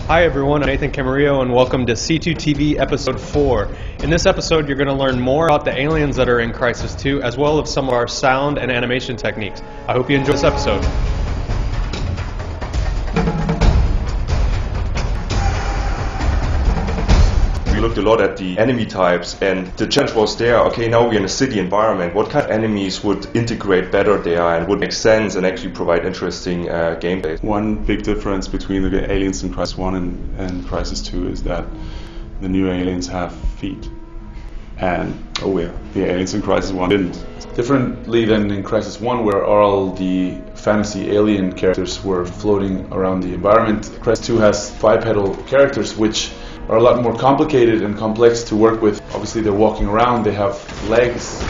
Hi everyone, I'm Nathan Camarillo and welcome to C2 TV episode 4. In this episode you're going to learn more about the aliens that are in Crysis 2 as well as some of our sound and animation techniques. I hope you enjoy this episode. We looked a lot at the enemy types and the challenge was there, okay, now we're in a city environment, what kind of enemies would integrate better there and would make sense and actually provide interesting gameplay? One big difference between the aliens in Crysis 1 and Crysis 2 is that the new aliens have feet. And the aliens in Crysis 1 didn't. Differently than in Crysis 1, where all the fantasy alien characters were floating around the environment, Crysis 2 has bipedal characters which are a lot more complicated and complex to work with. Obviously they're walking around, they have legs.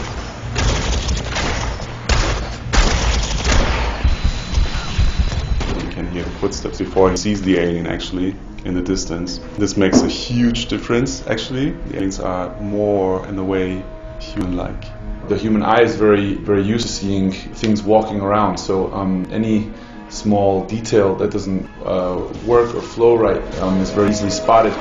You can hear the footsteps before he sees the alien actually in the distance. This makes a huge difference actually. The aliens are more in a way human-like. The human eye is very used to seeing things walking around, so any small detail that doesn't work or flow right is very easily spotted.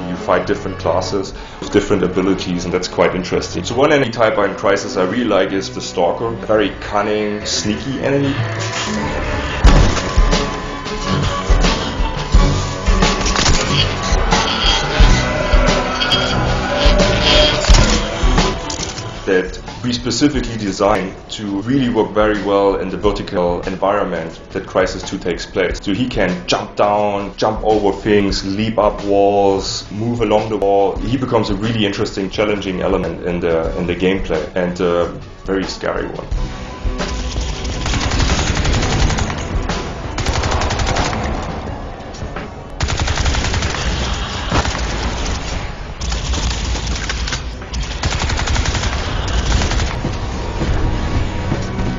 You fight different classes with different abilities, and that's quite interesting. So one enemy type in Crysis I really like is the Stalker. A very cunning, sneaky enemy. That we specifically designed to really work very well in the vertical environment that Crysis 2 takes place. So he can jump down, jump over things, leap up walls, move along the wall. He becomes a really interesting, challenging element in the gameplay, and a very scary one.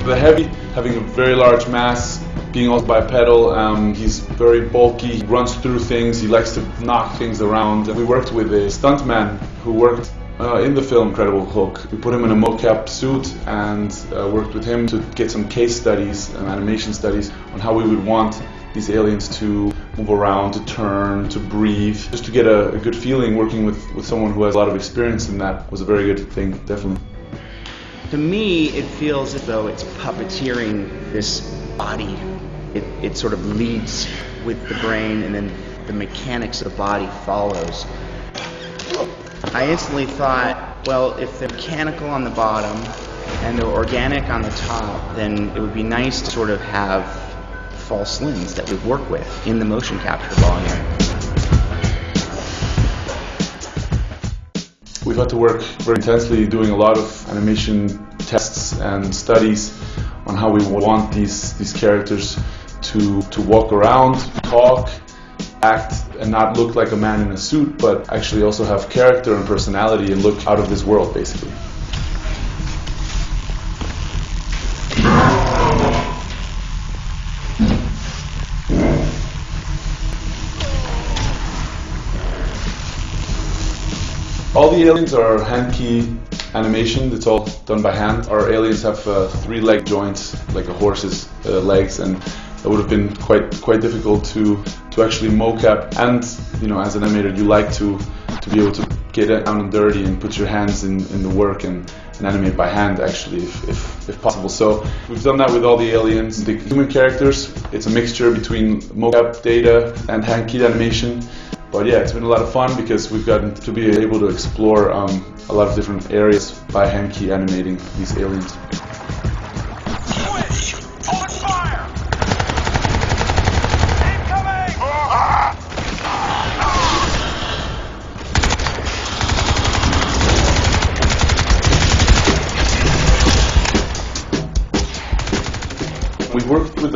The Heavy, having a very large mass, being also bipedal, he's very bulky, he runs through things, he likes to knock things around. We worked with a stuntman who worked in the film Incredible Hulk. We put him in a mocap suit and worked with him to get some case studies and animation studies on how we would want these aliens to move around, to turn, to breathe. Just to get a good feeling working with someone who has a lot of experience in that was a very good thing, definitely. To me, it feels as though it's puppeteering this body. It sort of leads with the brain, and then the mechanics of the body follows. I instantly thought, well, if they're mechanical on the bottom and they're organic on the top, then it would be nice to sort of have false limbs that we work with in the motion capture volume. We've had to work very intensely doing a lot of animation tests and studies on how we want these characters to walk around, talk, act, and not look like a man in a suit, but actually also have character and personality and look out of this world, basically. All the aliens are hand key animation, it's all done by hand. Our aliens have 3 leg joints, like a horse's legs, and that would have been quite difficult to actually mocap. And you know, as an animator, you like to be able to get down and dirty and put your hands in the work and animate by hand, actually, if possible. So we've done that with all the aliens. The human characters, it's a mixture between mocap data and hand keyed animation. But yeah, it's been a lot of fun because we've gotten to be able to explore a lot of different areas by hand key animating these aliens. Switch! Open fire! Incoming! We worked with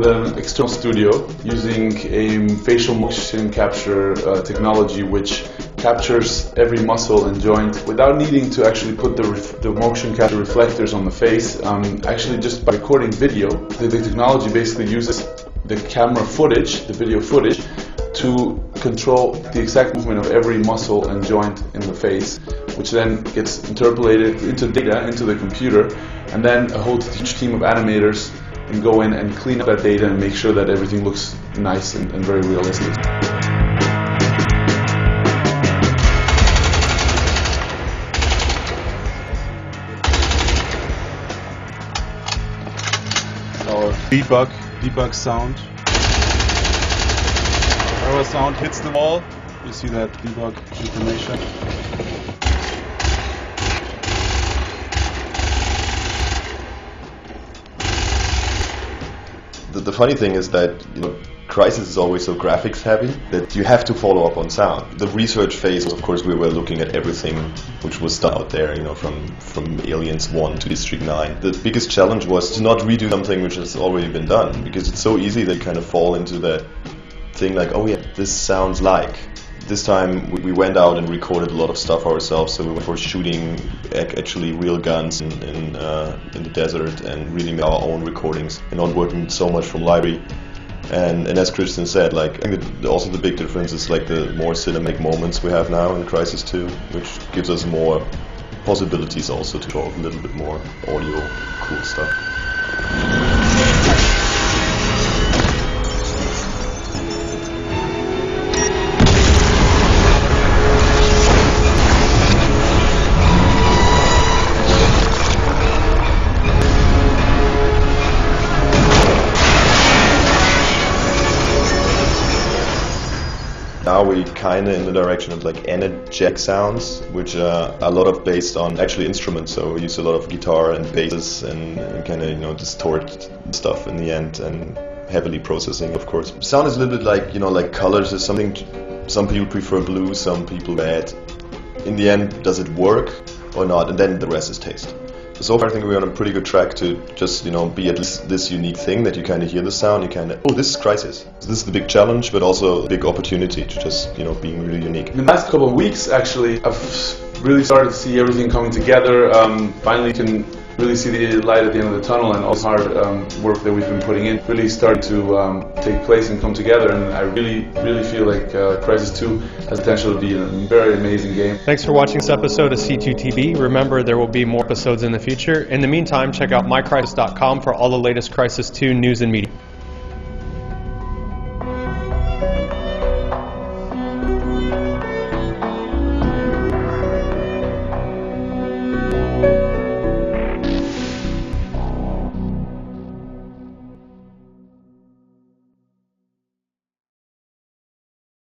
an external studio using a facial motion capture technology which captures every muscle and joint without needing to actually put the motion capture reflectors on the face. Actually, just by recording video, the technology basically uses the camera footage, the video footage, to control the exact movement of every muscle and joint in the face, which then gets interpolated into data, into the computer, and then a whole huge team of animators and go in and clean up that data and make sure that everything looks nice and very realistic. Our debug sound. Our sound hits the wall. You see that debug information. The funny thing is that, you know, Crysis is always so graphics heavy that you have to follow up on sound. The research phase, of course, we were looking at everything which was done out there, you know, from Aliens 1 to District 9. The biggest challenge was to not redo something which has already been done, because it's so easy that you kind of fall into that thing like, oh yeah, this sounds like. This time we went out and recorded a lot of stuff ourselves, so we went for shooting actually real guns in the desert and really made our own recordings and not working so much from library. And as Christian said, like, I think that also the big difference is like the more cinematic moments we have now in Crysis 2, which gives us more possibilities also to talk a little bit more audio cool stuff. Now we kind of in the direction of like energetic sounds, which are a lot of based on actually instruments. So we use a lot of guitar and basses and kind of, you know, distort stuff in the end, and heavily processing, of course. Sound is a little bit like, you know, like colors is something. Some people prefer blue, some people red. In the end, does it work or not? And then the rest is taste. So far I think we're on a pretty good track to just, you know, be at least this unique thing that you kind of hear the sound, you kind of, oh, this is Crysis. So this is the big challenge, but also a big opportunity to just, you know, being really unique. In the last couple of weeks, actually, I've really started to see everything coming together. Finally can really see the light at the end of the tunnel, and all this hard work that we've been putting in really started to take place and come together, and I really feel like Crysis 2 has potential to be a very amazing game. Thanks for watching this episode of C2TV. Remember, there will be more episodes in the future. In the meantime, check out MyCrysis.com for all the latest Crysis 2 news and media.